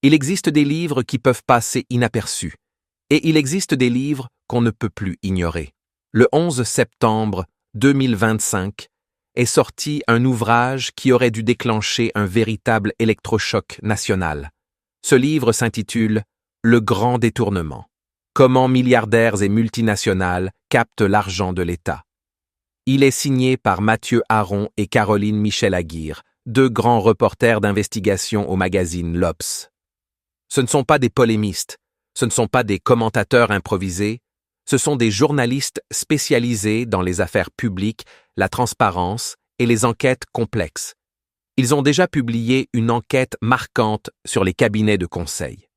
Il existe des livres qui peuvent passer inaperçus, et il existe des livres qu'on ne peut plus ignorer. Le 11 septembre 2025 est sorti un ouvrage qui aurait dû déclencher un véritable électrochoc national. Ce livre s'intitule « Le grand détournement. Comment milliardaires et multinationales captent l'argent de l'État ». Il est signé par Mathieu Aron et Caroline Michel-Aguirre, deux grands reporters d'investigation au magazine l'Obs. Ce ne sont pas des polémistes, ce ne sont pas des commentateurs improvisés, ce sont des journalistes spécialisés dans les affaires publiques, la transparence et les enquêtes complexes. Ils ont déjà publié une enquête marquante sur les cabinets de conseil.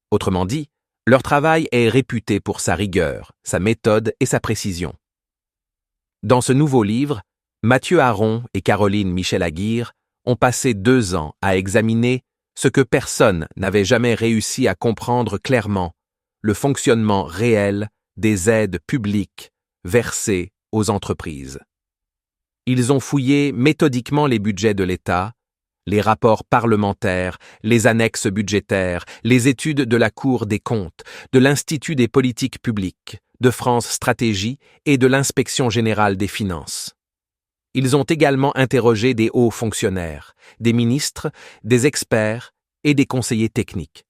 Autrement dit, leur travail est réputé pour sa rigueur, sa méthode et sa précision. Dans ce nouveau livre, Mathieu Aron et Caroline Michel-Aguirre ont passé 2 ans à examiner ce que personne n'avait jamais réussi à comprendre clairement, le fonctionnement réel des aides publiques versées aux entreprises. Ils ont fouillé méthodiquement les budgets de l'État, les rapports parlementaires, les annexes budgétaires, les études de la Cour des comptes, de l'Institut des politiques publiques, de France Stratégie et de l'Inspection générale des finances. Ils ont également interrogé des hauts fonctionnaires, des ministres, des experts et des conseillers techniques.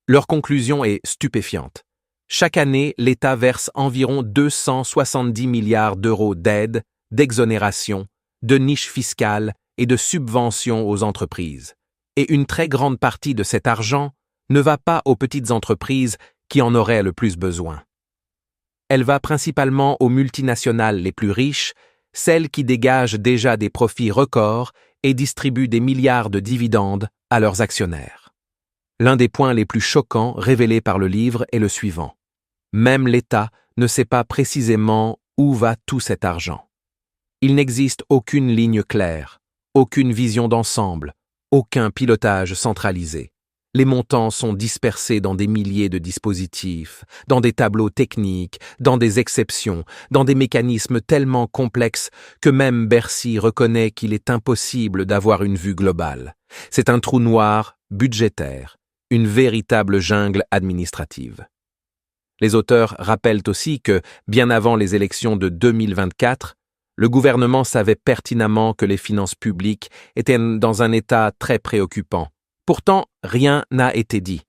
Leur conclusion est stupéfiante. Chaque année, l'État verse environ 270 milliards d'euros d'aides, d'exonérations, de niches fiscales et de subventions aux entreprises. Et une très grande partie de cet argent ne va pas aux petites entreprises qui en auraient le plus besoin. Elle va principalement aux multinationales les plus riches, celles qui dégagent déjà des profits records et distribuent des milliards de dividendes à leurs actionnaires. L'un des points les plus choquants révélés par le livre est le suivant. Même l'État ne sait pas précisément où va tout cet argent. Il n'existe aucune ligne claire, aucune vision d'ensemble, aucun pilotage centralisé. Les montants sont dispersés dans des milliers de dispositifs, dans des tableaux techniques, dans des exceptions, dans des mécanismes tellement complexes que même Bercy reconnaît qu'il est impossible d'avoir une vue globale. C'est un trou noir budgétaire, une véritable jungle administrative. Les auteurs rappellent aussi que, bien avant les élections de 2024, le gouvernement savait pertinemment que les finances publiques étaient dans un état très préoccupant. Pourtant, rien n'a été dit.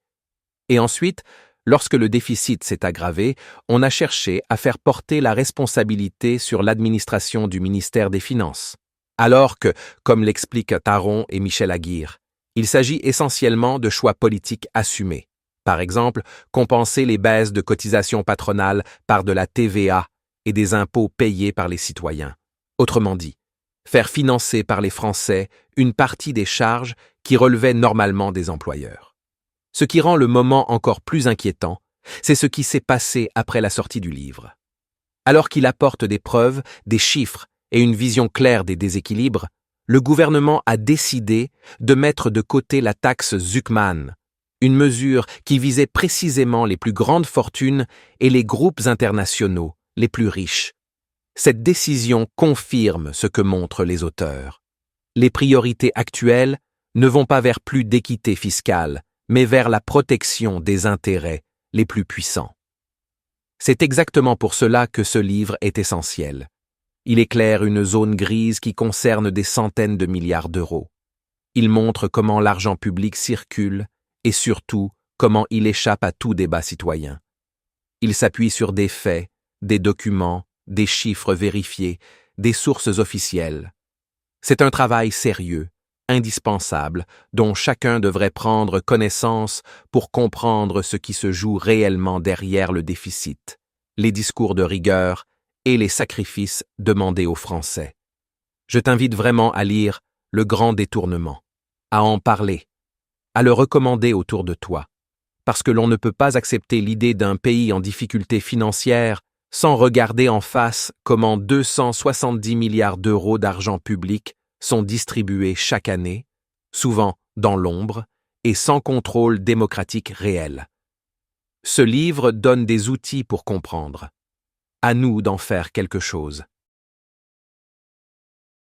Et ensuite, lorsque le déficit s'est aggravé, on a cherché à faire porter la responsabilité sur l'administration du ministère des Finances. Alors que, comme l'expliquent Aron et Michel-Aguirre, il s'agit essentiellement de choix politiques assumés. Par exemple, compenser les baisses de cotisations patronales par de la TVA et des impôts payés par les citoyens. Autrement dit, faire financer par les Français une partie des charges qui relevaient normalement des employeurs. Ce qui rend le moment encore plus inquiétant, c'est ce qui s'est passé après la sortie du livre. Alors qu'il apporte des preuves, des chiffres et une vision claire des déséquilibres, le gouvernement a décidé de mettre de côté la taxe Zuckman, une mesure qui visait précisément les plus grandes fortunes et les groupes internationaux les plus riches. Cette décision confirme ce que montrent les auteurs. Les priorités actuelles ne vont pas vers plus d'équité fiscale, mais vers la protection des intérêts les plus puissants. C'est exactement pour cela que ce livre est essentiel. Il éclaire une zone grise qui concerne des centaines de milliards d'euros. Il montre comment l'argent public circule et surtout comment il échappe à tout débat citoyen. Il s'appuie sur des faits, des documents, des chiffres vérifiés, des sources officielles. C'est un travail sérieux, indispensable, dont chacun devrait prendre connaissance pour comprendre ce qui se joue réellement derrière le déficit, les discours de rigueur et les sacrifices demandés aux Français. Je t'invite vraiment à lire Le grand détournement, à en parler, à le recommander autour de toi, parce que l'on ne peut pas accepter l'idée d'un pays en difficulté financière sans regarder en face comment 270 milliards d'euros d'argent public sont distribués chaque année, souvent dans l'ombre et sans contrôle démocratique réel. Ce livre donne des outils pour comprendre. À nous d'en faire quelque chose.